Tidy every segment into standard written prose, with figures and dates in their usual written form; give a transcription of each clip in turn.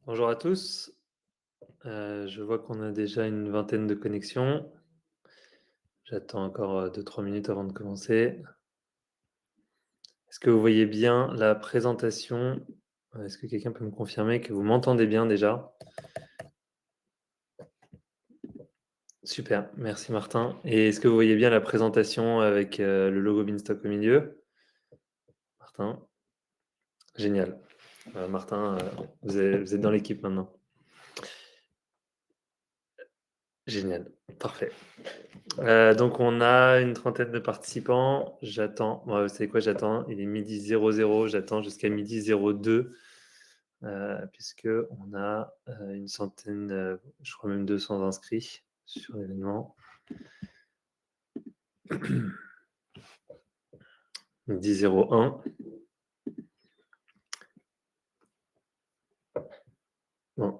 Bonjour à tous. Je vois qu'on a déjà une vingtaine de connexions. J'attends encore 2-3 minutes avant de commencer. Est-ce que vous voyez bien la présentation? Est-ce que quelqu'un peut me confirmer que vous m'entendez bien déjà? Super, merci Martin. Et est-ce que vous voyez bien la présentation avec le logo Beanstalk au milieu? Martin, génial. Martin, vous êtes dans l'équipe maintenant. Génial, parfait. Donc on a une trentaine de participants. J'attends, ouais, vous savez quoi? J'attends, il est 12:00, j'attends jusqu'à 12:02, puisque on a, une centaine, je crois même 200 inscrits sur l'événement. 10:01. Bon,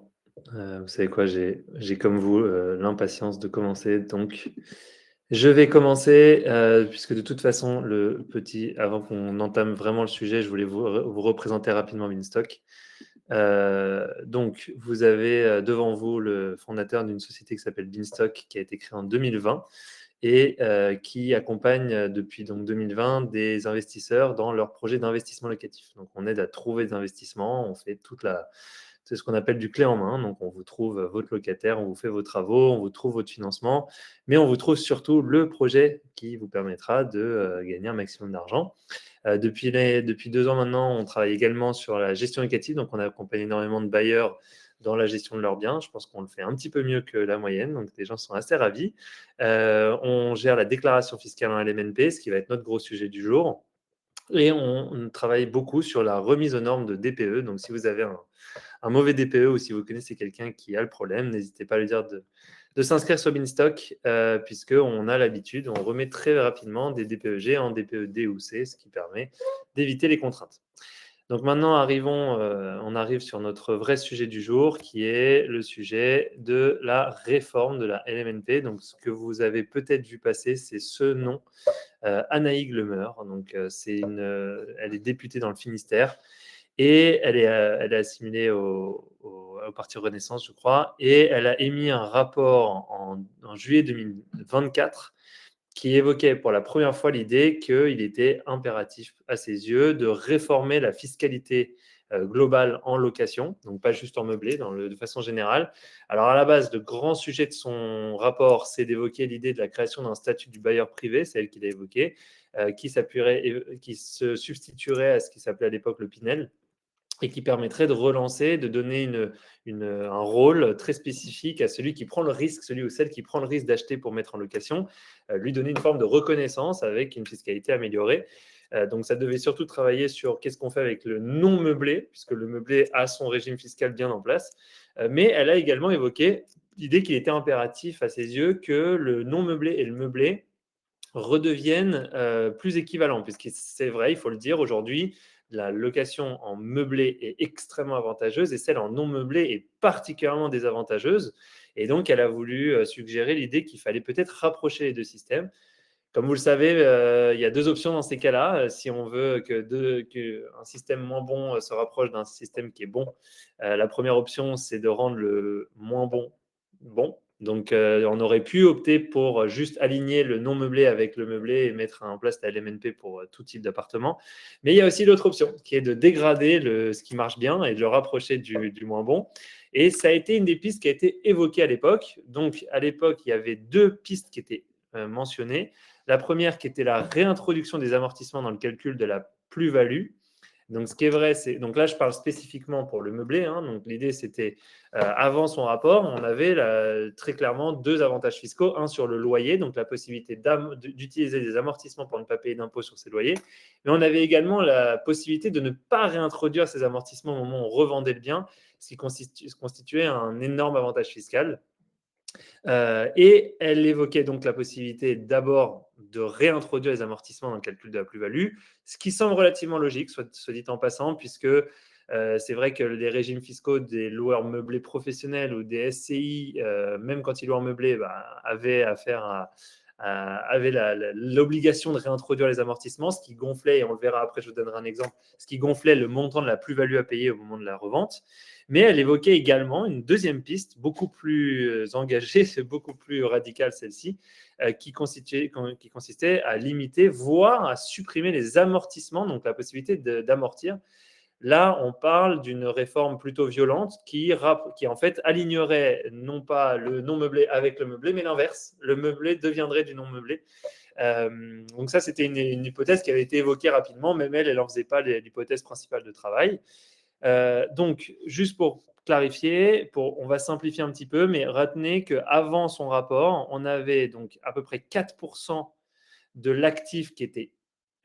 vous savez quoi? J'ai comme vous, l'impatience de commencer, donc je vais commencer, puisque de toute façon avant qu'on entame vraiment le sujet, je voulais vous représenter rapidement Beanstalk. Donc vous avez, devant vous le fondateur d'une société qui s'appelle Beanstalk, qui a été créée en 2020 et qui accompagne, depuis donc 2020 des investisseurs dans leurs projets d'investissement locatif. Donc on aide à trouver des investissements, on fait c'est ce qu'on appelle du clé en main. Donc on vous trouve, votre locataire, on vous fait vos travaux, on vous trouve votre financement, mais on vous trouve surtout le projet qui vous permettra de, gagner un maximum d'argent. Depuis 2 ans maintenant, on travaille également sur la gestion locative, donc on accompagne énormément de bailleurs dans la gestion de leurs biens. Je pense qu'on le fait un petit peu mieux que la moyenne, donc les gens sont assez ravis. On gère la déclaration fiscale en LMNP, ce qui va être notre gros sujet du jour, et on travaille beaucoup sur la remise aux normes de DPE. Donc si vous avez un mauvais DPE ou si vous connaissez quelqu'un qui a le problème, n'hésitez pas à lui dire de s'inscrire sur Beanstalk, puisqu'on a l'habitude, on remet très rapidement des DPEG en DPE-D ou C, ce qui permet d'éviter les contraintes. Donc maintenant, on arrive sur notre vrai sujet du jour, qui est le sujet de la réforme de la LMNP. Donc ce que vous avez peut-être vu passer, c'est ce nom, Anaïg Lemeur. Donc elle est députée dans le Finistère et elle est assimilée au Parti Renaissance, je crois, et elle a émis un rapport en juillet 2024 qui évoquait pour la première fois l'idée qu'il était impératif à ses yeux de réformer la fiscalité globale en location, donc pas juste en meublé, de façon générale. Alors à la base, le grand sujet de son rapport, c'est d'évoquer l'idée de la création d'un statut du bailleur privé, c'est elle qui l'a évoqué, qui se substituerait à ce qui s'appelait à l'époque le Pinel, et qui permettrait de relancer, de donner un rôle très spécifique à celui qui prend le risque, celui ou celle qui prend le risque d'acheter pour mettre en location, lui donner une forme de reconnaissance avec une fiscalité améliorée. Donc ça devait surtout travailler sur qu'est-ce qu'on fait avec le non meublé, puisque le meublé a son régime fiscal bien en place. Mais elle a également évoqué l'idée qu'il était impératif à ses yeux que le non meublé et le meublé redeviennent plus équivalents, puisque c'est vrai, il faut le dire, aujourd'hui, la location en meublé est extrêmement avantageuse et celle en non meublé est particulièrement désavantageuse. Et donc, elle a voulu suggérer l'idée qu'il fallait peut-être rapprocher les deux systèmes. Comme vous le savez, il y a deux options dans ces cas-là. Si on veut qu'un système moins bon se rapproche d'un système qui est bon, la première option, c'est de rendre le moins bon bon. Donc, on aurait pu opter pour juste aligner le non meublé avec le meublé et mettre en place la LMNP pour tout type d'appartement. Mais il y a aussi l'autre option, qui est de dégrader ce qui marche bien et de le rapprocher du moins bon. Et ça a été une des pistes qui a été évoquée à l'époque. Donc, à l'époque, il y avait deux pistes qui étaient mentionnées. La première qui était la réintroduction des amortissements dans le calcul de la plus-value. Donc, ce qui est vrai, c'est. Donc là, je parle spécifiquement pour le meublé, hein. Donc, l'idée, c'était, avant son rapport, on avait très clairement deux avantages fiscaux. Un sur le loyer, donc la possibilité d'utiliser des amortissements pour ne pas payer d'impôts sur ses loyers. Mais on avait également la possibilité de ne pas réintroduire ces amortissements au moment où on revendait le bien, ce qui constituait un énorme avantage fiscal. Et elle évoquait donc la possibilité d'abord de réintroduire les amortissements dans le calcul de la plus-value, ce qui semble relativement logique, soit dit en passant, puisque c'est vrai que les régimes fiscaux des loueurs meublés professionnels ou des SCI, même quand ils louent en meublé, avaient affaire avait l'obligation de réintroduire les amortissements, ce qui gonflait, et on le verra après, je vous donnerai un exemple, ce qui gonflait le montant de la plus-value à payer au moment de la revente. Mais elle évoquait également une deuxième piste, beaucoup plus engagée, beaucoup plus radicale celle-ci, qui consistait à limiter, voire à supprimer les amortissements, donc la possibilité d'amortir. Là, on parle d'une réforme plutôt violente qui en fait alignerait non pas le non meublé avec le meublé, mais l'inverse. Le meublé deviendrait du non meublé. Donc ça, c'était une hypothèse qui avait été évoquée rapidement, même elle n'en faisait pas l'hypothèse principale de travail. Donc, juste pour clarifier, on va simplifier un petit peu, mais retenez qu'avant son rapport, on avait donc à peu près 4% de l'actif qui était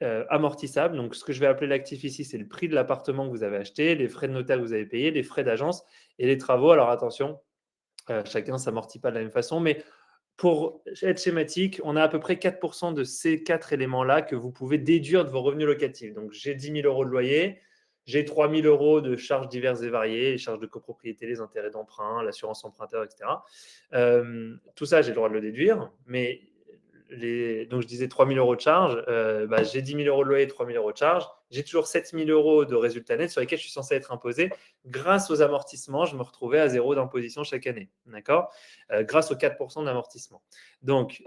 amortissable. Donc, ce que je vais appeler l'actif ici, c'est le prix de l'appartement que vous avez acheté, les frais de notaire que vous avez payés, les frais d'agence et les travaux. Alors, attention, chacun ne s'amortit pas de la même façon, mais pour être schématique, on a à peu près 4% de ces 4 éléments-là que vous pouvez déduire de vos revenus locatifs. Donc, j'ai 10 000 euros de loyer, j'ai 3 000 euros de charges diverses et variées, les charges de copropriété, les intérêts d'emprunt, l'assurance emprunteur, etc. Tout ça, j'ai le droit de le déduire, mais donc je disais 3 000 euros de charges, j'ai 10 000 euros de loyer, 3 000 euros de charges, j'ai toujours 7 000 euros de résultats nets sur lesquels je suis censé être imposé. Grâce aux amortissements, je me retrouvais à 0 d'imposition chaque année, d'accord, grâce aux 4% d'amortissement. Donc,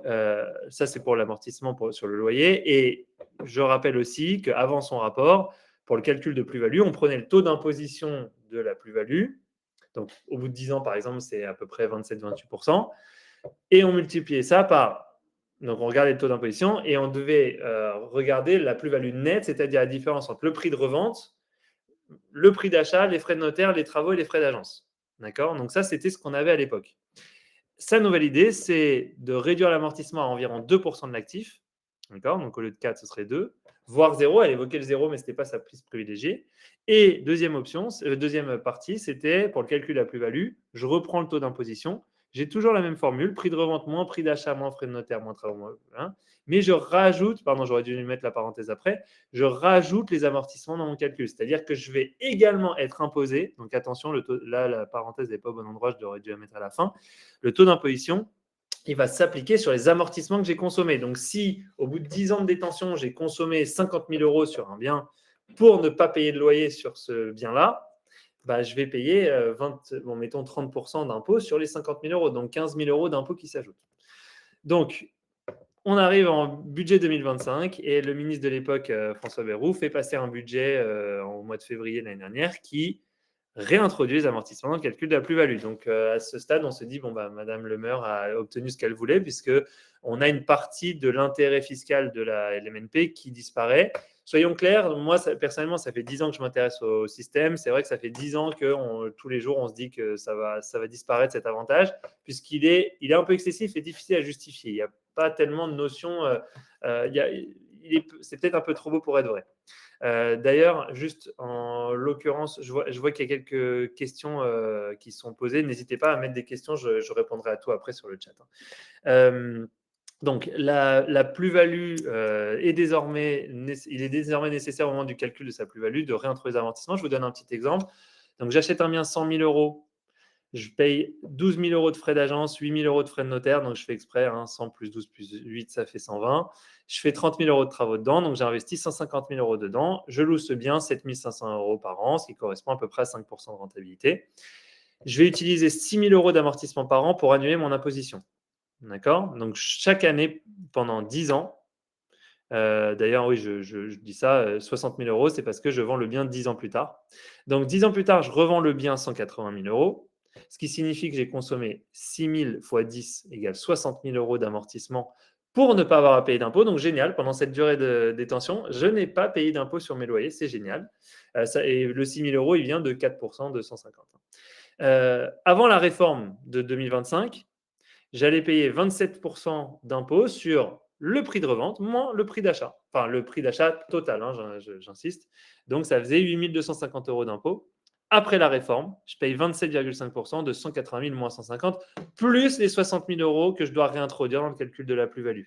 ça, c'est pour l'amortissement sur le loyer. Et je rappelle aussi qu'avant son rapport, pour le calcul de plus-value, on prenait le taux d'imposition de la plus-value. Donc, au bout de 10 ans, par exemple, c'est à peu près 27-28%. Et on multipliait ça par. Donc, on regardait le taux d'imposition et on devait regarder la plus-value nette, c'est-à-dire la différence entre le prix de revente, le prix d'achat, les frais de notaire, les travaux et les frais d'agence. D'accord? Donc, ça, c'était ce qu'on avait à l'époque. Sa nouvelle idée, c'est de réduire l'amortissement à environ 2% de l'actif. D'accord? Donc, au lieu de 4, ce serait 2, voire 0. Elle évoquait le 0, mais ce n'était pas sa prise privilégiée. Et deuxième partie, c'était pour le calcul de la plus-value, je reprends le taux d'imposition. J'ai toujours la même formule, prix de revente moins prix d'achat moins frais de notaire moins travaux moins. Hein, mais je rajoute, pardon, j'aurais dû mettre la parenthèse après, je rajoute les amortissements dans mon calcul. C'est-à-dire que je vais également être imposé. Donc attention, là, la parenthèse n'est pas au bon endroit, je devrais dû la mettre à la fin. Le taux d'imposition, il va s'appliquer sur les amortissements que j'ai consommés. Donc, si au bout de 10 ans de détention, j'ai consommé 50 000 euros sur un bien pour ne pas payer de loyer sur ce bien-là, je vais payer mettons 30% d'impôt sur les 50 000 euros, donc 15 000 euros d'impôt qui s'ajoutent. Donc, on arrive en budget 2025 et le ministre de l'époque, François Bayrou, fait passer un budget au mois de février de l'année dernière qui réintroduit les amortissements dans le calcul de la plus-value. Donc, à ce stade, on se dit, Madame Le Maire a obtenu ce qu'elle voulait, puisqu'on a une partie de l'intérêt fiscal de la LMNP qui disparaît. Soyons clairs, moi, personnellement, ça fait 10 ans que je m'intéresse au système. C'est vrai que ça fait 10 ans que tous les jours, on se dit que ça va disparaître, cet avantage, puisqu'il est un peu excessif et difficile à justifier. Il n'y a pas tellement de notions. C'est peut-être un peu trop beau pour être vrai. D'ailleurs, juste en l'occurrence, je vois qu'il y a quelques questions qui sont posées. N'hésitez pas à mettre des questions, je répondrai à tout après sur le chat. Donc, la plus-value il est désormais nécessaire au moment du calcul de sa plus-value de réintroduire les amortissements. Je vous donne un petit exemple. Donc, j'achète un bien 100 000 euros. Je paye 12 000 euros de frais d'agence, 8 000 euros de frais de notaire. Donc, je fais exprès, 100 plus 12 plus 8, ça fait 120. Je fais 30 000 euros de travaux dedans. Donc, j'investis 150 000 euros dedans. Je loue ce bien 7 500 euros par an, ce qui correspond à peu près à 5% de rentabilité. Je vais utiliser 6 000 euros d'amortissement par an pour annuler mon imposition. D'accord? Donc, chaque année, pendant 10 ans, d'ailleurs, oui, je dis ça, 60 000 euros, c'est parce que je vends le bien 10 ans plus tard. Donc, 10 ans plus tard, je revends le bien 180 000 euros, ce qui signifie que j'ai consommé 6 000 fois 10 égale 60 000 euros d'amortissement pour ne pas avoir à payer d'impôt. Donc, génial, pendant cette durée de détention, je n'ai pas payé d'impôt sur mes loyers, c'est génial. Et le 6 000 euros, il vient de 4% de 150. Avant la réforme de 2025, j'allais payer 27% d'impôt sur le prix de revente moins le prix d'achat. Enfin, le prix d'achat total, j'insiste. Donc, ça faisait 8 250 euros d'impôt. Après la réforme, je paye 27,5% de 180 000 moins 150, plus les 60 000 euros que je dois réintroduire dans le calcul de la plus-value.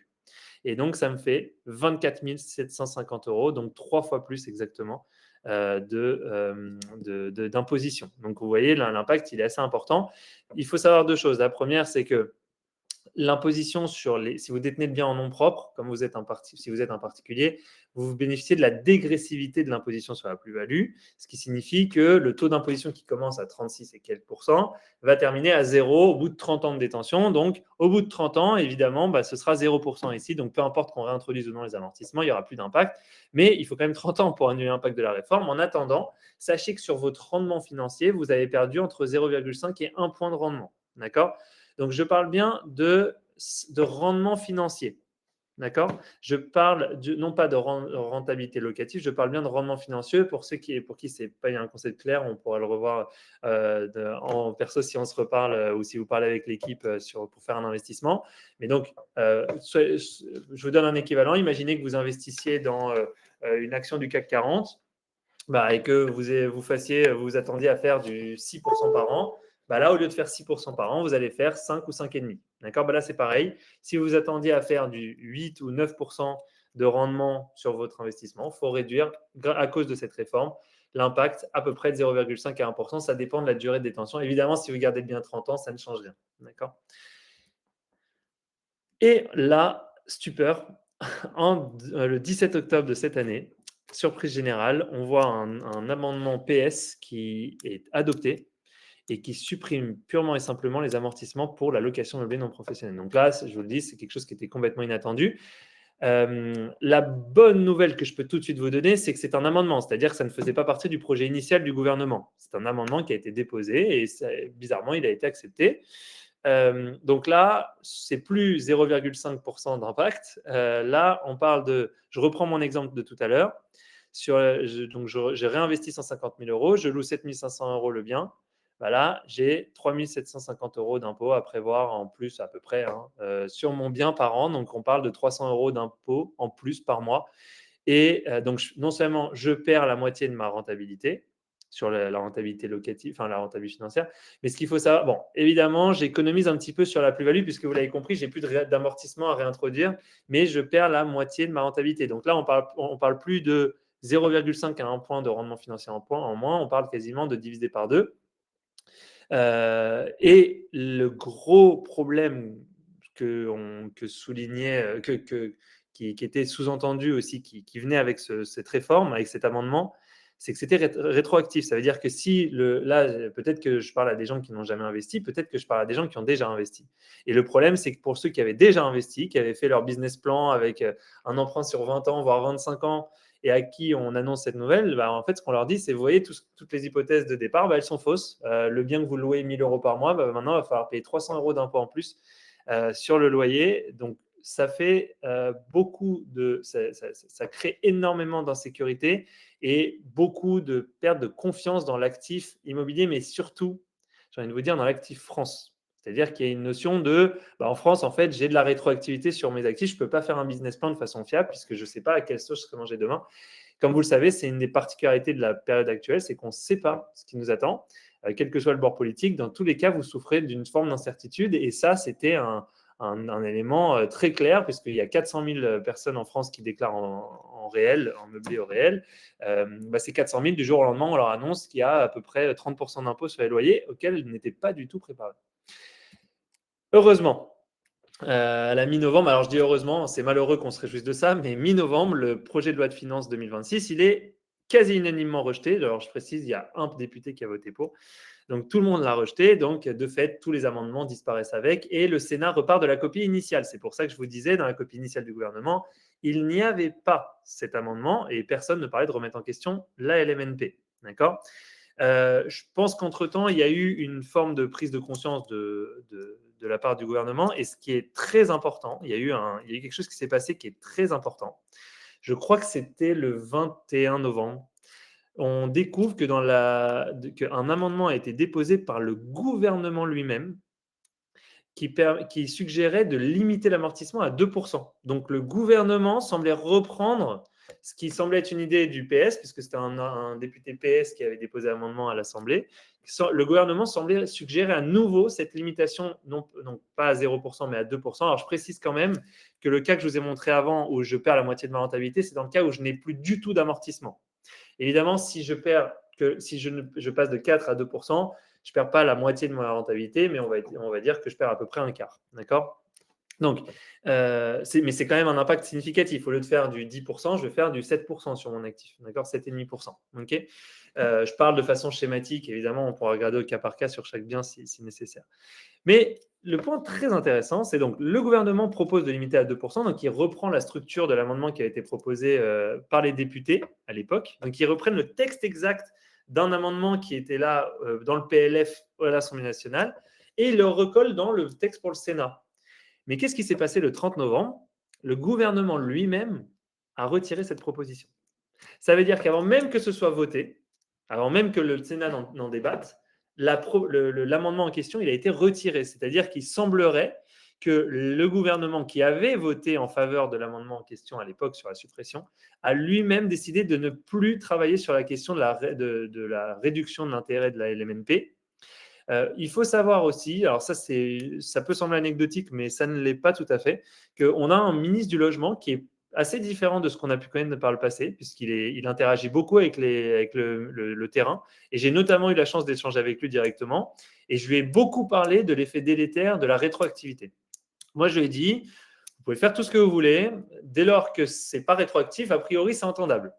Et donc, ça me fait 24 750 euros, donc 3 fois plus exactement d'imposition. Donc, vous voyez, l'impact, il est assez important. Il faut savoir deux choses. La première, c'est que l'imposition si vous détenez le bien en nom propre, comme si vous êtes un particulier, vous bénéficiez de la dégressivité de l'imposition sur la plus-value, ce qui signifie que le taux d'imposition qui commence à 36 et quelques pourcents va terminer à 0 au bout de 30 ans de détention. Donc, au bout de 30 ans, évidemment, ce sera 0% ici. Donc, peu importe qu'on réintroduise ou non les amortissements, il n'y aura plus d'impact. Mais il faut quand même 30 ans pour annuler l'impact de la réforme. En attendant, sachez que sur votre rendement financier, vous avez perdu entre 0,5 et 1 point de rendement. D'accord? Donc, je parle bien de rendement financier. D'accord? Je parle non pas de rentabilité locative, je parle bien de rendement financier. Pour qui ce n'est pas un concept clair, on pourra le revoir en perso si on se reparle ou si vous parlez avec l'équipe pour faire un investissement. Mais donc, je vous donne un équivalent. Imaginez que vous investissiez dans une action du CAC 40 et que vous attendiez à faire du 6% par an. Là, au lieu de faire 6% par an, vous allez faire 5 ou 5,5. D'accord? Là, c'est pareil. Si vous attendiez à faire du 8 ou 9% de rendement sur votre investissement, il faut réduire, à cause de cette réforme, l'impact à peu près de 0,5 à 1%. Ça dépend de la durée de détention. Évidemment, si vous gardez bien 30 ans, ça ne change rien. D'accord? Et la stupeur, le 17 octobre de cette année, surprise générale, on voit un amendement PS qui est adopté et qui supprime purement et simplement les amortissements pour la location meublée non professionnelle. Donc là, je vous le dis, c'est quelque chose qui était complètement inattendu. La bonne nouvelle que je peux tout de suite vous donner, c'est que c'est un amendement, c'est-à-dire que ça ne faisait pas partie du projet initial du gouvernement. C'est un amendement qui a été déposé et bizarrement, il a été accepté. Donc là, c'est plus 0,5% d'impact. Là, on parle je reprends mon exemple de tout à l'heure. J'ai réinvesti 150 000 euros, je loue 7 500 euros le bien. Là, j'ai 3 750 euros d'impôt à prévoir en plus à peu près sur mon bien par an. Donc, on parle de 300 euros d'impôt en plus par mois. Et donc, non seulement je perds la moitié de ma rentabilité sur la rentabilité locative, enfin la rentabilité financière, mais ce qu'il faut savoir, bon, évidemment, j'économise un petit peu sur la plus-value puisque vous l'avez compris, j'ai plus d'amortissement à réintroduire, mais je perds la moitié de ma rentabilité. Donc là, on parle plus de 0,5 à 1 point de rendement financier en moins, on parle quasiment de diviser par 2. Et le gros problème que soulignait, qui était sous-entendu aussi, qui venait avec cette réforme, avec cet amendement, c'est que c'était rétroactif. Ça veut dire que là, peut-être que je parle à des gens qui n'ont jamais investi, peut-être que je parle à des gens qui ont déjà investi. Et le problème, c'est que pour ceux qui avaient déjà investi, qui avaient fait leur business plan avec un emprunt sur 20 ans, voire 25 ans, et à qui on annonce cette nouvelle, en fait, ce qu'on leur dit, c'est, vous voyez, toutes les hypothèses de départ, elles sont fausses. Le bien que vous louez 1 000 euros par mois, maintenant, il va falloir payer 300 euros d'impôt en plus sur le loyer. Donc, ça fait ça crée énormément d'insécurité et beaucoup de perte de confiance dans l'actif immobilier, mais surtout, j'ai envie de vous dire, dans l'actif France. C'est-à-dire qu'il y a une notion en France, en fait, j'ai de la rétroactivité sur mes actifs. Je ne peux pas faire un business plan de façon fiable puisque je ne sais pas à quelle sauce je serai mangé demain. Comme vous le savez, c'est une des particularités de la période actuelle, c'est qu'on ne sait pas ce qui nous attend. Quel que soit le bord politique, dans tous les cas, vous souffrez d'une forme d'incertitude. Et ça, c'était un élément très clair, puisqu'il y a 400 000 personnes en France qui déclarent en réel, en meublé au réel. Ces 400 000, du jour au lendemain, on leur annonce qu'il y a à peu près 30% d'impôts sur les loyers auxquels ils n'étaient pas du tout préparés. Heureusement, à la mi-novembre, alors je dis heureusement, c'est malheureux qu'on se réjouisse de ça, mais mi-novembre, le projet de loi de finances 2026, il est quasi unanimement rejeté. Alors je précise, il y a un député qui a voté pour. Donc tout le monde l'a rejeté. Donc de fait, tous les amendements disparaissent avec et le Sénat repart de la copie initiale. C'est pour ça que je vous disais, dans la copie initiale du gouvernement, il n'y avait pas cet amendement et personne ne parlait de remettre en question la LMNP. D'accord ? Je pense qu'entre-temps, il y a eu une forme de prise de conscience de la part du gouvernement. Et ce qui est très important, il y a eu quelque chose qui s'est passé qui est très important. Je crois que c'était le 21 novembre. On découvre qu'un amendement a été déposé par le gouvernement lui-même qui suggérait de limiter l'amortissement à 2%. Donc le gouvernement semblait reprendre ce qui semblait être une idée du PS, puisque c'était un député PS qui avait déposé un amendement à l'Assemblée. Le gouvernement semblait suggérer à nouveau cette limitation, non pas à 0%, mais à 2%. Alors je précise quand même que le cas que je vous ai montré avant, où je perds la moitié de ma rentabilité, c'est dans le cas où je n'ai plus du tout d'amortissement. Évidemment, si je passe de 4 à 2%, je ne perds pas la moitié de ma rentabilité, mais on va dire que je perds à peu près un quart. D'accord ? Donc, mais c'est quand même un impact significatif. Au lieu de faire du 10%, je vais faire du 7% sur mon actif. D'accord, 7,5%. OK. Je parle de façon schématique. Évidemment, on pourra regarder au cas par cas sur chaque bien si nécessaire. Mais le point très intéressant, c'est donc le gouvernement propose de limiter à 2%, donc il reprend la structure de l'amendement qui a été proposé par les députés à l'époque. Donc ils reprennent le texte exact d'un amendement qui était là dans le PLF à l'Assemblée nationale et ils le recollent dans le texte pour le Sénat. Mais qu'est-ce qui s'est passé le 30 novembre? Le gouvernement lui-même a retiré cette proposition. Ça veut dire qu'avant même que ce soit voté, avant même que le Sénat n'en débatte, l'amendement en question, il a été retiré. C'est-à-dire qu'il semblerait que le gouvernement qui avait voté en faveur de l'amendement en question à l'époque sur la suppression a lui-même décidé de ne plus travailler sur la question de la réduction de l'intérêt de la LMNP. Il faut savoir aussi, alors ça peut sembler anecdotique, mais ça ne l'est pas tout à fait, qu'on a un ministre du Logement qui est assez différent de ce qu'on a pu connaître par le passé, puisqu'il interagit beaucoup avec le terrain. Et j'ai notamment eu la chance d'échanger avec lui directement. Et je lui ai beaucoup parlé de l'effet délétère de la rétroactivité. Moi, je lui ai dit, vous pouvez faire tout ce que vous voulez. Dès lors que ce n'est pas rétroactif, a priori, c'est entendable.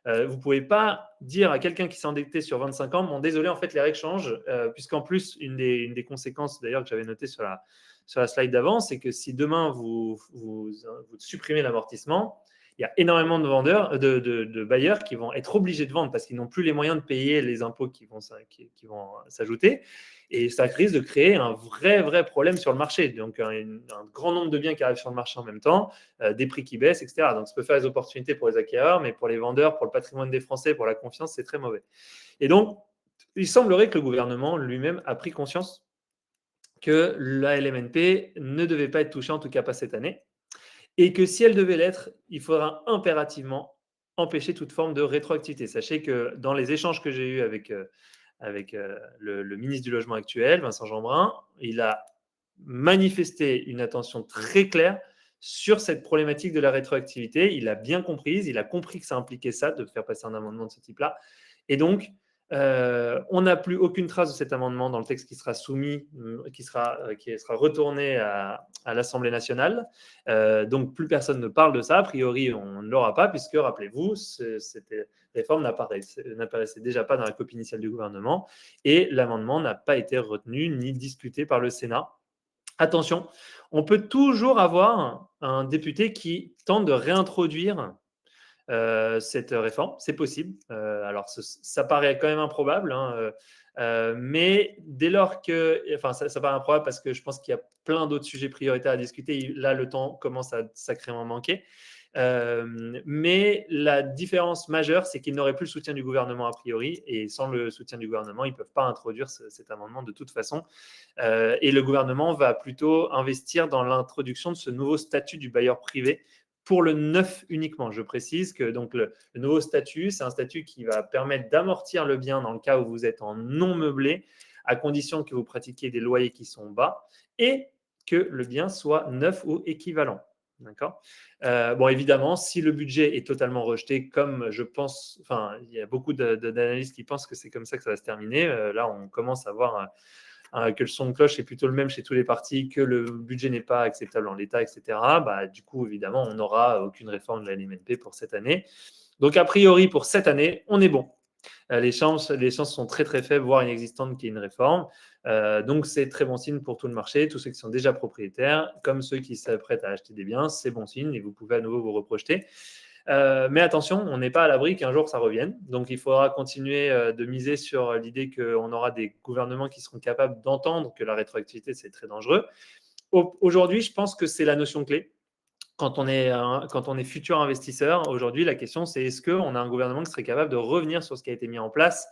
Vous ne pouvez pas dire à quelqu'un qui s'est endetté sur 25 ans, bon, désolé, en fait, les règles changent, puisqu'en plus, une des conséquences, d'ailleurs, que j'avais noté sur la slide d'avant, c'est que si demain, vous supprimez l'amortissement, il y a énormément de vendeurs, de bailleurs qui vont être obligés de vendre parce qu'ils n'ont plus les moyens de payer les impôts qui vont s'ajouter. Et ça risque de créer un vrai problème sur le marché. Donc, un grand nombre de biens qui arrivent sur le marché en même temps, des prix qui baissent, etc. Donc, ça peut faire des opportunités pour les acquéreurs, mais pour les vendeurs, pour le patrimoine des Français, pour la confiance, c'est très mauvais. Et donc, il semblerait que le gouvernement lui-même a pris conscience que la LMNP ne devait pas être touchée, en tout cas pas cette année, et que si elle devait l'être, il faudra impérativement empêcher toute forme de rétroactivité. Sachez que dans les échanges que j'ai eus avec le ministre du Logement actuel, Vincent Jeanbrun, il a manifesté une attention très claire sur cette problématique de la rétroactivité. Il a bien compris, il a compris que ça impliquait ça, de faire passer un amendement de ce type-là. Et donc, on n'a plus aucune trace de cet amendement dans le texte qui sera soumis, qui sera retourné à l'Assemblée nationale. Donc, plus personne ne parle de ça. A priori, on ne l'aura pas, puisque, rappelez-vous, cette réforme n'apparaissait déjà pas dans la copie initiale du gouvernement et l'amendement n'a pas été retenu ni discuté par le Sénat. Attention, on peut toujours avoir un député qui tente de réintroduire cette réforme. C'est possible. Alors, ça paraît quand même improbable, hein, mais dès lors que... Enfin, ça paraît improbable parce que je pense qu'il y a plein d'autres sujets prioritaires à discuter. Là, le temps commence à sacrément manquer. Mais la différence majeure, c'est qu'ils n'auraient plus le soutien du gouvernement a priori, et sans le soutien du gouvernement, ils ne peuvent pas introduire cet amendement de toute façon. Et le gouvernement va plutôt investir dans l'introduction de ce nouveau statut du bailleur privé pour le neuf uniquement. Je précise que donc le nouveau statut, c'est un statut qui va permettre d'amortir le bien dans le cas où vous êtes en non meublé, à condition que vous pratiquiez des loyers qui sont bas et que le bien soit neuf ou équivalent. D'accord. Bon, évidemment, si le budget est totalement rejeté, comme je pense, enfin, il y a beaucoup d'analystes qui pensent que c'est comme ça que ça va se terminer. Là, on commence à voir que le son de cloche est plutôt le même chez tous les partis, que le budget n'est pas acceptable en l'état, etc. Bah, du coup, évidemment, on n'aura aucune réforme de la LMNP pour cette année. Donc, a priori, pour cette année, on est bon. Les chances sont très faibles, voire inexistantes qu'il y ait une réforme. Donc, c'est très bon signe pour tout le marché. Tous ceux qui sont déjà propriétaires, comme ceux qui s'apprêtent à acheter des biens, c'est bon signe et vous pouvez à nouveau vous reprojeter. Mais attention, on n'est pas à l'abri qu'un jour ça revienne. Donc, il faudra continuer de miser sur l'idée qu'on aura des gouvernements qui seront capables d'entendre que la rétroactivité, c'est très dangereux. Aujourd'hui, je pense que c'est la notion clé. Quand on est futur investisseur, aujourd'hui, la question, c'est est-ce qu'on a un gouvernement qui serait capable de revenir sur ce qui a été mis en place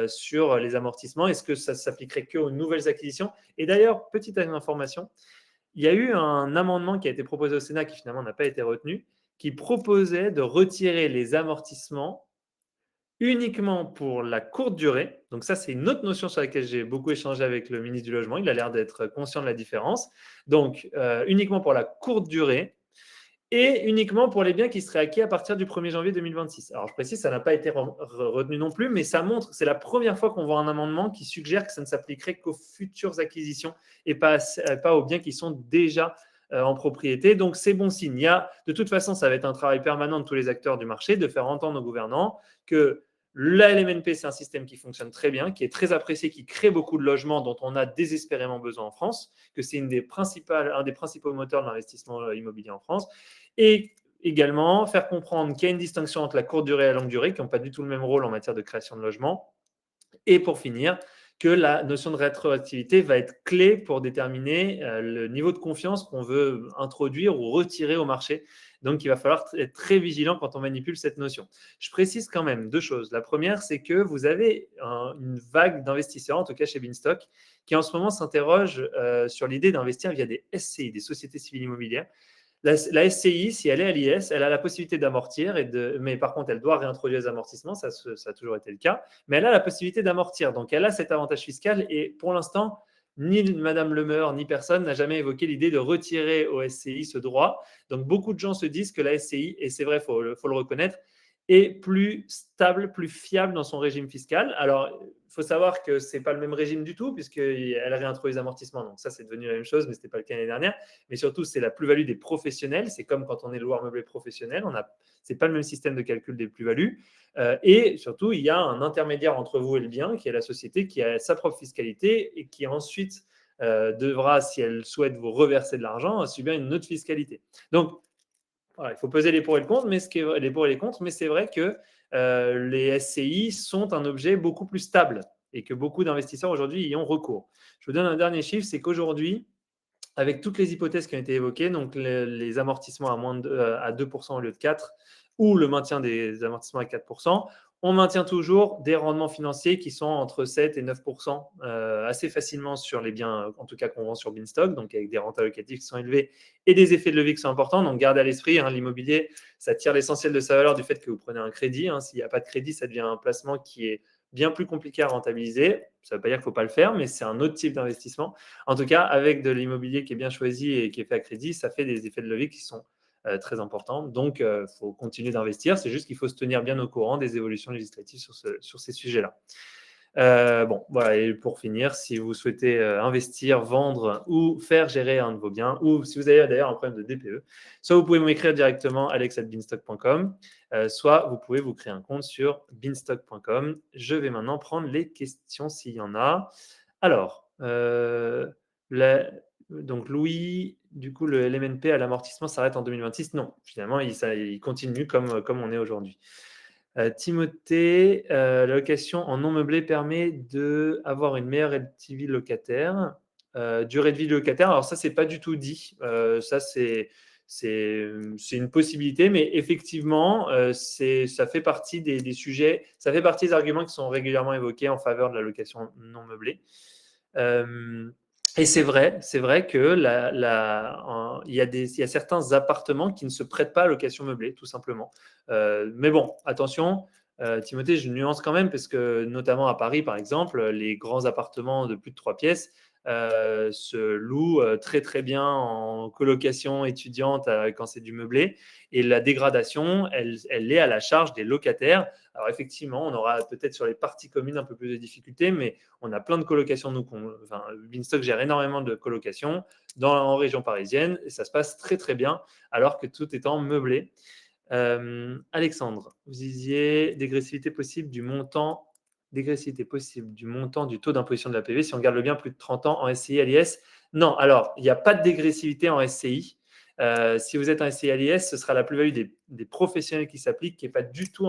sur les amortissements? Est-ce que ça s'appliquerait qu'aux nouvelles acquisitions? Et d'ailleurs, petite information, il y a eu un amendement qui a été proposé au Sénat qui finalement n'a pas été retenu, qui proposait de retirer les amortissements uniquement pour la courte durée. Donc ça, c'est une autre notion sur laquelle j'ai beaucoup échangé avec le ministre du Logement. Il a l'air d'être conscient de la différence. Donc, uniquement pour la courte durée et uniquement pour les biens qui seraient acquis à partir du 1er janvier 2026. Alors, je précise, ça n'a pas été retenu non plus, mais ça montre, c'est la première fois qu'on voit un amendement qui suggère que ça ne s'appliquerait qu'aux futures acquisitions et pas aux biens qui sont déjà en propriété. Donc, c'est bon signe. De toute façon, ça va être un travail permanent de tous les acteurs du marché de faire entendre aux gouvernants que la LMNP, c'est un système qui fonctionne très bien, qui est très apprécié, qui crée beaucoup de logements dont on a désespérément besoin en France, que c'est un des principaux moteurs de l'investissement immobilier en France. Et également, faire comprendre qu'il y a une distinction entre la courte durée et la longue durée, qui n'ont pas du tout le même rôle en matière de création de logements. Et pour finir, que la notion de rétroactivité va être clé pour déterminer le niveau de confiance qu'on veut introduire ou retirer au marché. Donc, il va falloir être très vigilant quand on manipule cette notion. Je précise quand même deux choses. La première, c'est que vous avez une vague d'investisseurs, en tout cas chez Beanstock, qui en ce moment s'interrogent sur l'idée d'investir via des SCI, des sociétés civiles immobilières. La SCI, si elle est à l'IS, elle a la possibilité d'amortir, mais par contre, elle doit réintroduire les amortissements, ça a toujours été le cas, mais elle a la possibilité d'amortir. Donc, elle a cet avantage fiscal et pour l'instant, ni Madame Lemeur, ni personne n'a jamais évoqué l'idée de retirer au SCI ce droit. Donc, beaucoup de gens se disent que la SCI, et c'est vrai, il faut le reconnaître, est plus stable, plus fiable dans son régime fiscal. Alors, il faut savoir que ce n'est pas le même régime du tout, puisqu'elle réintroduit les amortissements. Donc ça, c'est devenu la même chose, mais ce n'était pas le cas l'année dernière. Mais surtout, c'est la plus-value des professionnels. C'est comme quand on est loueur meublé professionnel. Ce n'est pas le même système de calcul des plus-values. Et surtout, il y a un intermédiaire entre vous et le bien, qui est la société, qui a sa propre fiscalité et qui ensuite devra, si elle souhaite vous reverser de l'argent, subir une autre fiscalité. Donc, voilà, il faut peser les pour et les pour et les contre, mais c'est vrai que les SCI sont un objet beaucoup plus stable et que beaucoup d'investisseurs aujourd'hui y ont recours. Je vous donne un dernier chiffre, c'est qu'aujourd'hui, avec toutes les hypothèses qui ont été évoquées, donc les amortissements à 2% au lieu de 4%, ou le maintien des amortissements à 4%, on maintient toujours des rendements financiers qui sont entre 7 et 9% assez facilement sur les biens, en tout cas qu'on vend sur Beanstock, donc avec des rentes allocatives qui sont élevées et des effets de levier qui sont importants. Donc gardez à l'esprit, l'immobilier, ça tire l'essentiel de sa valeur du fait que vous prenez un crédit. S'il n'y a pas de crédit, ça devient un placement qui est bien plus compliqué à rentabiliser. Ça ne veut pas dire qu'il ne faut pas le faire, mais c'est un autre type d'investissement. En tout cas, avec de l'immobilier qui est bien choisi et qui est fait à crédit, ça fait des effets de levier qui sont très importants. Donc, il faut continuer d'investir. C'est juste qu'il faut se tenir bien au courant des évolutions législatives sur ces sujets-là. Bon, voilà, et pour finir, si vous souhaitez investir, vendre ou faire gérer un de vos biens, ou si vous avez d'ailleurs un problème de DPE, soit vous pouvve m'écrire directement alex@beanstock.com, soit vous pouvez vous créer un compte sur beanstock.com. Je vais maintenant prendre les questions s'il y en a. Alors, donc Louis, du coup, le LMNP à l'amortissement s'arrête en 2026. Non, finalement, il continue comme on est aujourd'hui. Timothée, la location en non meublé permet d'avoir une meilleure LTV locataire. Durée de vie de locataire, alors ça, c'est pas du tout dit. Ça, c'est une possibilité, mais effectivement, ça fait partie des sujets, ça fait partie des arguments qui sont régulièrement évoqués en faveur de la location non meublée. Et c'est vrai que il y a certains appartements qui ne se prêtent pas à location meublée, tout simplement. Mais bon, attention, Timothée, je nuance quand même, parce que notamment à Paris, par exemple, les grands appartements de plus de 3 pièces se louent très très bien en colocation étudiante quand c'est du meublé. Et la dégradation, elle est à la charge des locataires. Alors effectivement, on aura peut-être sur les parties communes un peu plus de difficultés, mais on a plein de colocations. Beanstock gère énormément de colocations en région parisienne et ça se passe très très bien alors que tout étant meublé. Alexandre, vous disiez dégressivité possible du montant du taux d'imposition de la PV si on garde le bien plus de 30 ans en SCI LIS. Non, alors il n'y a pas de dégressivité en SCI. Si vous êtes en SCI LIS, ce sera la plus-value des professionnels qui s'applique, qui n'est pas du tout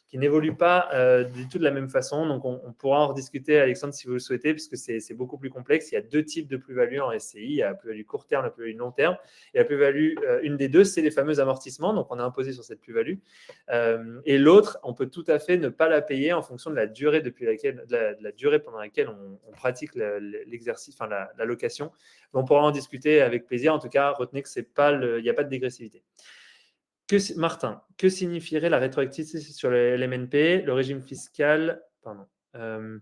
qui n'évolue pas du tout de la même façon. Donc, on pourra en rediscuter, Alexandre, si vous le souhaitez, puisque c'est beaucoup plus complexe. Il y a deux types de plus-value en SCI. Il y a la plus-value court terme, la plus-value long terme. Et la plus-value, une des deux, c'est les fameux amortissements. Donc, on est imposé sur cette plus-value. Et l'autre, on peut tout à fait ne pas la payer en fonction de la durée, la durée pendant laquelle on pratique l'exercice, enfin la location. On pourra en discuter avec plaisir. En tout cas, retenez qu'il n'y a pas de dégressivité. Martin, que signifierait la rétroactivité sur le LMNP? Le régime fiscal, le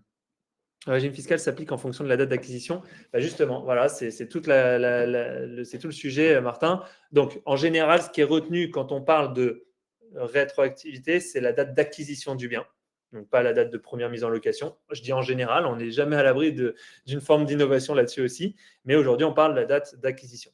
régime fiscal s'applique en fonction de la date d'acquisition. Justement, voilà, c'est tout le sujet, Martin. Donc, en général, ce qui est retenu quand on parle de rétroactivité, c'est la date d'acquisition du bien. donc pas à la date de première mise en location. Je dis en général, on n'est jamais à l'abri d'une forme d'innovation là-dessus aussi, mais aujourd'hui, on parle de la date d'acquisition.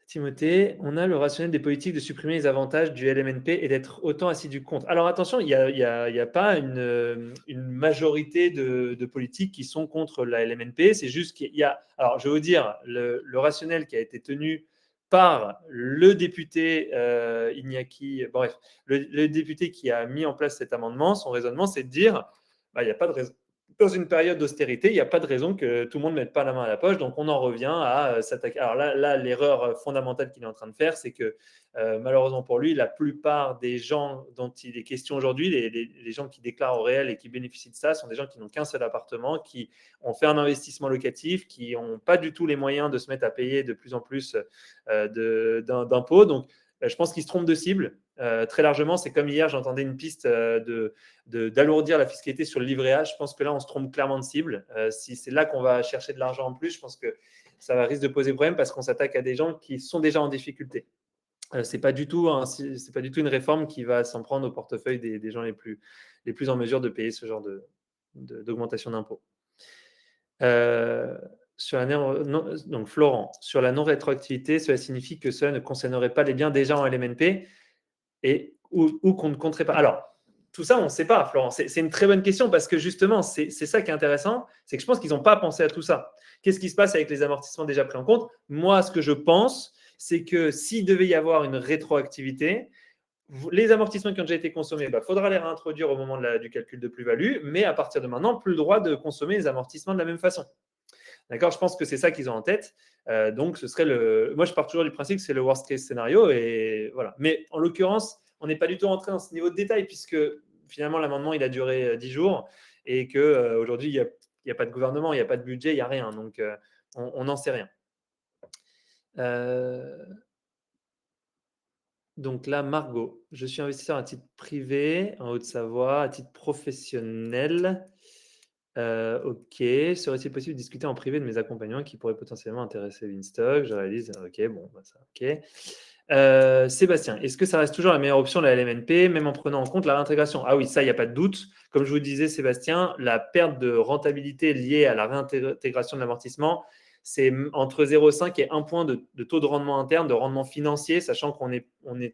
Timothée, on a le rationnel des politiques de supprimer les avantages du LMNP et d'être autant assidu contre. Alors attention, il n'y a pas une majorité de politiques qui sont contre la LMNP. C'est juste qu'il y a. Alors je vais vous dire, le rationnel qui a été tenu par le député Iñaki, bref, le député qui a mis en place cet amendement, son raisonnement, c'est de dire il n'y a pas de raison. Dans une période d'austérité, il n'y a pas de raison que tout le monde ne mette pas la main à la poche. Donc, on en revient à s'attaquer. Alors là, l'erreur fondamentale qu'il est en train de faire, c'est que malheureusement pour lui, la plupart des gens dont il est question aujourd'hui, les gens qui déclarent au réel et qui bénéficient de ça, sont des gens qui n'ont qu'un seul appartement, qui ont fait un investissement locatif, qui n'ont pas du tout les moyens de se mettre à payer de plus en plus d'impôts. Donc, je pense qu'il se trompe de cible. Très largement, c'est comme hier, j'entendais une piste d'alourdir la fiscalité sur le livret A. Je pense que là, on se trompe clairement de cible. Si c'est là qu'on va chercher de l'argent en plus, je pense que ça risque de poser problème parce qu'on s'attaque à des gens qui sont déjà en difficulté. C'est pas du tout une réforme qui va s'en prendre au portefeuille des gens les plus en mesure de payer ce genre d'augmentation d'impôts. Donc Florent, sur la non-rétroactivité, cela signifie que cela ne concernerait pas les biens déjà en LMNP ou qu'on ne compterait pas. Alors, tout ça, on ne sait pas, Florent. C'est une très bonne question parce que justement, c'est ça qui est intéressant, c'est que je pense qu'ils n'ont pas pensé à tout ça. Qu'est-ce qui se passe avec les amortissements déjà pris en compte? Moi, ce que je pense, c'est que s'il devait y avoir une rétroactivité, les amortissements qui ont déjà été consommés, il faudra les réintroduire au moment du calcul de plus-value, mais à partir de maintenant, plus le droit de consommer les amortissements de la même façon. D'accord? Je pense que c'est ça qu'ils ont en tête. Donc, ce serait moi, je pars toujours du principe que c'est le worst case scénario. Et voilà. Mais en l'occurrence, on n'est pas du tout rentré dans ce niveau de détail puisque finalement, l'amendement, il a duré 10 jours et qu'aujourd'hui, il n'y a pas de gouvernement, il n'y a pas de budget, il n'y a rien. Donc, on n'en sait rien. Donc là, Margot, je suis investisseur à titre privé en Haute-Savoie, à titre professionnel. Ok, serait-il possible de discuter en privé de mes accompagnants qui pourraient potentiellement intéresser Winstock? Je réalise, ok, bon, ça, ok. Sébastien, est-ce que ça reste toujours la meilleure option, la LMNP, même en prenant en compte la réintégration? Ah oui, ça, il n'y a pas de doute. Comme je vous disais, Sébastien, la perte de rentabilité liée à la réintégration de l'amortissement, c'est entre 0,5 et 1 point de taux de rendement interne, de rendement financier, sachant qu'on est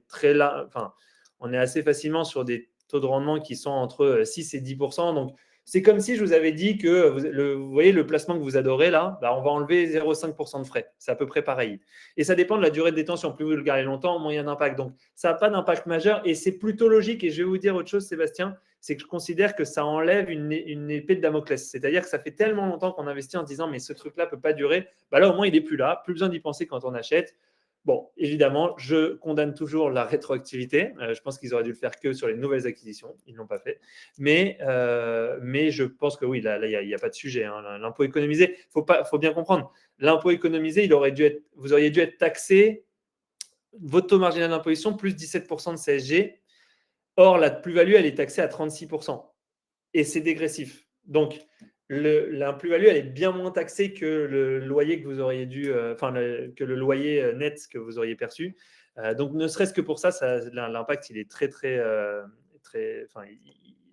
très là, enfin, on est assez facilement sur des taux de rendement qui sont entre 6 et 10%. Donc, c'est comme si je vous avais dit que, vous voyez, le placement que vous adorez là, on va enlever 0,5% de frais. C'est à peu près pareil. Et ça dépend de la durée de détention. Plus vous le gardez longtemps, moins il y a d'impact. Donc, ça n'a pas d'impact majeur et c'est plutôt logique. Et je vais vous dire autre chose, Sébastien, c'est que je considère que ça enlève une épée de Damoclès. C'est-à-dire que ça fait tellement longtemps qu'on investit en se disant mais ce truc-là ne peut pas durer. Là, au moins, il n'est plus là. Plus besoin d'y penser quand on achète. Bon, évidemment, je condamne toujours la rétroactivité. Je pense qu'ils auraient dû le faire que sur les nouvelles acquisitions. Ils ne l'ont pas fait. Mais je pense que oui, là, il n'y a pas de sujet. Hein. L'impôt économisé, faut bien comprendre. L'impôt économisé, vous auriez dû être taxé, votre taux marginal d'imposition, plus 17% de CSG. Or, la plus-value, elle est taxée à 36%. Et c'est dégressif. Donc, la plus-value, elle est bien moins taxée que le loyer que vous auriez dû, que le loyer net que vous auriez perçu. Donc, ne serait-ce que pour ça, l'impact, il est très,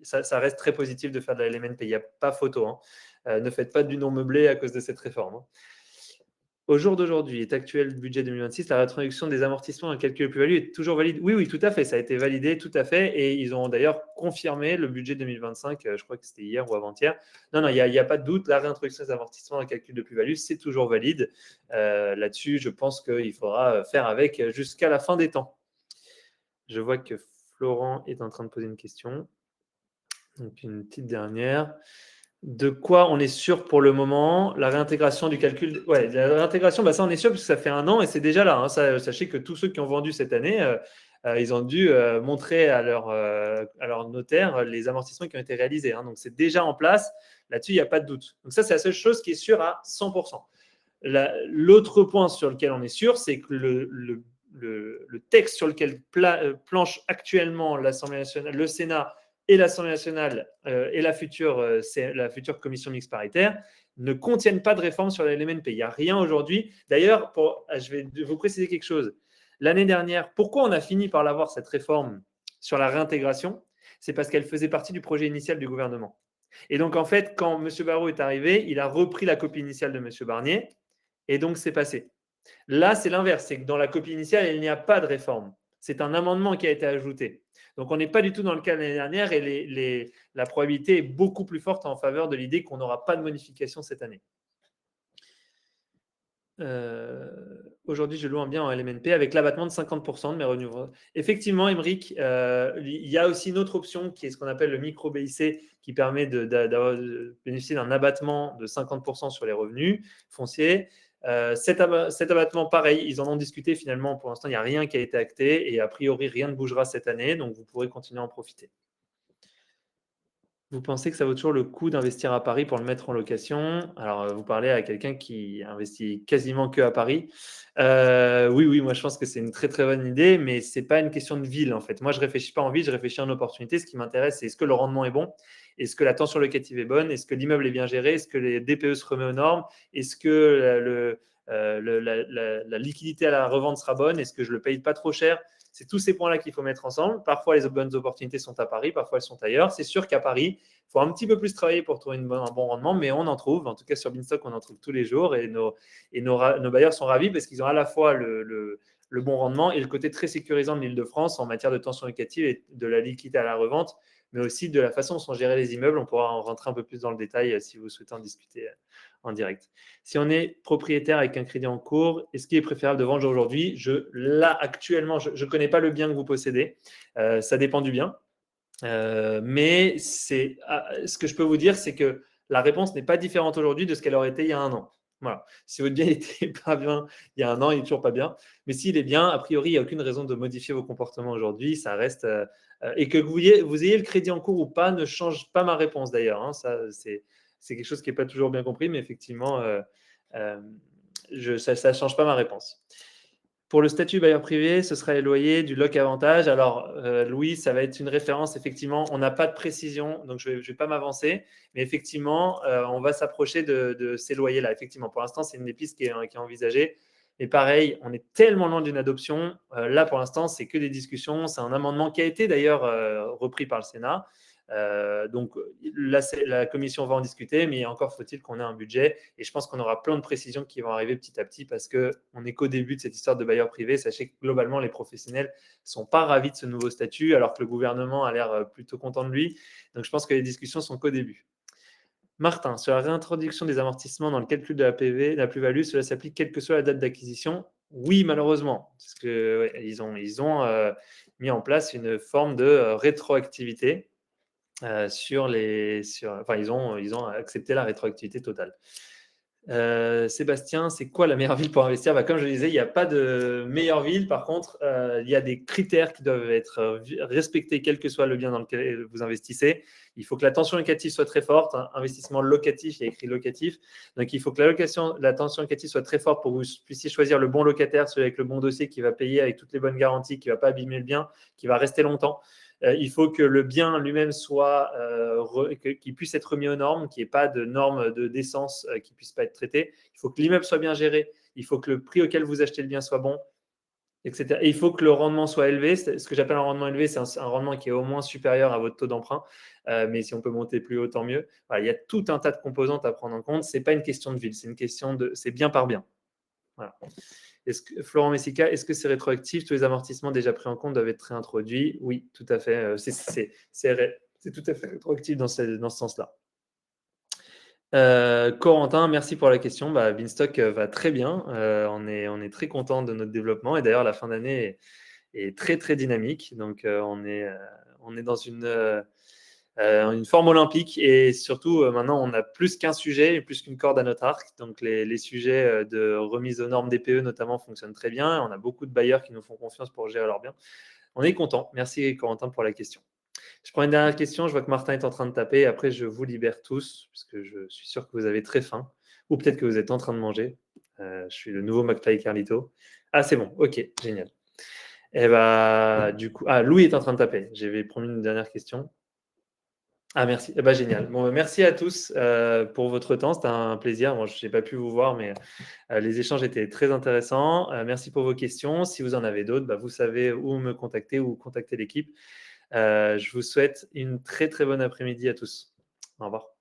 ça reste très positif de faire de la LMNP. Il n'y a pas photo. Hein. Ne faites pas du non meublé à cause de cette réforme. Hein. Au jour d'aujourd'hui, est actuel budget 2026, la réintroduction des amortissements à calcul de plus-value est toujours valide? Oui, tout à fait. Ça a été validé, tout à fait. Et ils ont d'ailleurs confirmé le budget 2025, je crois que c'était hier ou avant-hier. Non, il n'y a pas de doute. La réintroduction des amortissements à calcul de plus-value, c'est toujours valide. Là-dessus, je pense qu'il faudra faire avec jusqu'à la fin des temps. Je vois que Florent est en train de poser une question. Donc, une petite dernière. De quoi on est sûr pour le moment? La réintégration du calcul. Ouais, la réintégration, ça on est sûr parce que ça fait 1 an et c'est déjà là. Hein. Sachez que tous ceux qui ont vendu cette année, ils ont dû montrer à leur notaire les amortissements qui ont été réalisés. Hein. Donc c'est déjà en place. Là-dessus, il n'y a pas de doute. Donc ça, c'est la seule chose qui est sûre à 100%. L'autre point sur lequel on est sûr, c'est que le texte sur lequel planche actuellement l'Assemblée nationale, le Sénat et l'Assemblée nationale et la future commission mixte paritaire ne contiennent pas de réforme sur la LMNP. Il n'y a rien aujourd'hui. D'ailleurs, je vais vous préciser quelque chose. L'année dernière, pourquoi on a fini par l'avoir, cette réforme sur la réintégration? C'est parce qu'elle faisait partie du projet initial du gouvernement. Et donc, en fait, quand M. Barrot est arrivé, il a repris la copie initiale de M. Barnier, et donc c'est passé. Là, c'est l'inverse, c'est que dans la copie initiale, il n'y a pas de réforme. C'est un amendement qui a été ajouté. Donc, on n'est pas du tout dans le cas de l'année dernière et la probabilité est beaucoup plus forte en faveur de l'idée qu'on n'aura pas de modification cette année. Aujourd'hui, je loue un bien en LMNP avec l'abattement de 50% de mes revenus. Effectivement, Émeric, il y a aussi une autre option qui est ce qu'on appelle le micro-BIC qui permet de bénéficier d'un abattement de 50% sur les revenus fonciers. Cet abattement, pareil, ils en ont discuté finalement. Pour l'instant, il n'y a rien qui a été acté et a priori, rien ne bougera cette année. Donc, vous pourrez continuer à en profiter. Vous pensez que ça vaut toujours le coup d'investir à Paris pour le mettre en location? Alors, vous parlez à quelqu'un qui investit quasiment que à Paris. Oui, moi je pense que c'est une très très bonne idée, mais ce n'est pas une question de ville en fait. Moi, je ne réfléchis pas en ville, je réfléchis en opportunité. Ce qui m'intéresse, c'est est-ce que le rendement est bon? Est-ce que la tension locative est bonne? Est-ce que l'immeuble est bien géré? Est-ce que les DPE se remet aux normes? Est-ce que la liquidité à la revente sera bonne? Est-ce que je ne le paye pas trop cher? C'est tous ces points-là qu'il faut mettre ensemble. Parfois, les bonnes opportunités sont à Paris, parfois elles sont ailleurs. C'est sûr qu'à Paris, il faut un petit peu plus travailler pour trouver un bon rendement, mais on en trouve. En tout cas, sur Beanstock, on en trouve tous les jours et nos bailleurs sont ravis parce qu'ils ont à la fois le bon rendement et le côté très sécurisant de l'Île-de-France en matière de tension locative et de la liquidité à la revente, mais aussi de la façon dont sont gérés les immeubles. On pourra en rentrer un peu plus dans le détail si vous souhaitez en discuter en direct. Si on est propriétaire avec un crédit en cours, est-ce qu'il est préférable de vendre aujourd'hui? Là, actuellement, je ne connais pas le bien que vous possédez. Ça dépend du bien. Mais ce que je peux vous dire, c'est que la réponse n'est pas différente aujourd'hui de ce qu'elle aurait été il y a un an. Voilà. Si votre bien n'était pas bien il y a un an, il n'est toujours pas bien. Mais s'il est bien, a priori, il n'y a aucune raison de modifier vos comportements aujourd'hui. Ça reste. Et que vous ayez le crédit en cours ou pas ne change pas ma réponse d'ailleurs. Hein. Ça, c'est quelque chose qui n'est pas toujours bien compris, mais effectivement, ça ne change pas ma réponse. Pour le statut bailleur privé, ce sera les loyers du loc avantage. Alors, Louis, ça va être une référence. Effectivement, on n'a pas de précision, donc je ne vais pas m'avancer. Mais effectivement, on va s'approcher de ces loyers-là. Effectivement, pour l'instant, c'est une des pistes qui est envisagée. Mais pareil, on est tellement loin d'une adoption. Là, pour l'instant, c'est que des discussions. C'est un amendement qui a été d'ailleurs repris par le Sénat. Donc, la commission va en discuter, mais encore faut-il qu'on ait un budget. Et je pense qu'on aura plein de précisions qui vont arriver petit à petit parce qu'on n'est qu'au début de cette histoire de bailleur privé. Sachez que globalement, les professionnels ne sont pas ravis de ce nouveau statut, alors que le gouvernement a l'air plutôt content de lui. Donc, je pense que les discussions sont qu'au début. Martin, sur la réintroduction des amortissements dans le calcul de la PV, de la plus-value, cela s'applique quelle que soit la date d'acquisition? Oui, malheureusement, parce qu'ils ont mis en place une forme de rétroactivité. Ils ont accepté la rétroactivité totale. Sébastien, c'est quoi la meilleure ville pour investir? Comme je le disais, il n'y a pas de meilleure ville. Par contre, il y a des critères qui doivent être respectés, quel que soit le bien dans lequel vous investissez. Il faut que la tension locative soit très forte. Investissement locatif, il y a écrit locatif. Donc, il faut que la tension locative soit très forte pour que vous puissiez choisir le bon locataire, celui avec le bon dossier qui va payer avec toutes les bonnes garanties, qui ne va pas abîmer le bien, qui va rester longtemps. Il faut que le bien lui-même qu'il puisse être remis aux normes, qu'il n'y ait pas de normes de décence qui ne puissent pas être traitées. Il faut que l'immeuble soit bien géré. Il faut que le prix auquel vous achetez le bien soit bon, etc. Et il faut que le rendement soit élevé. Ce que j'appelle un rendement élevé, c'est un rendement qui est au moins supérieur à votre taux d'emprunt. Mais si on peut monter plus haut, tant mieux. Voilà, il y a tout un tas de composantes à prendre en compte. Ce n'est pas une question de ville, c'est une question c'est bien par bien. Voilà. Florent Messica, est-ce que c'est rétroactif? Tous les amortissements déjà pris en compte doivent être réintroduits? Oui, tout à fait. C'est tout à fait rétroactif dans ce sens-là. Corentin, merci pour la question. Beanstock va très bien. On est très content de notre développement. Et d'ailleurs, la fin d'année est très, très dynamique. Donc, on est dans une forme olympique et surtout maintenant on a plus qu'un sujet et plus qu'une corde à notre arc. Donc les sujets de remise aux normes DPE notamment fonctionnent très bien. On a beaucoup de bailleurs qui nous font confiance pour gérer leurs biens. On est content. Merci Corentin pour la question. Je prends une dernière question. Je vois que Martin est en train de taper. Après, je vous libère tous parce que je suis sûr que vous avez très faim ou peut-être que vous êtes en train de manger. Je suis le nouveau McFly Carlito. Ah, c'est bon. Ok, génial. Et du coup, Louis est en train de taper. J'avais promis une dernière question. Ah, merci. Génial. Bon, merci à tous pour votre temps. C'était un plaisir. Bon, je n'ai pas pu vous voir, mais les échanges étaient très intéressants. Merci pour vos questions. Si vous en avez d'autres, vous savez où me contacter ou contacter l'équipe. Je vous souhaite une très, très bonne après-midi à tous. Au revoir.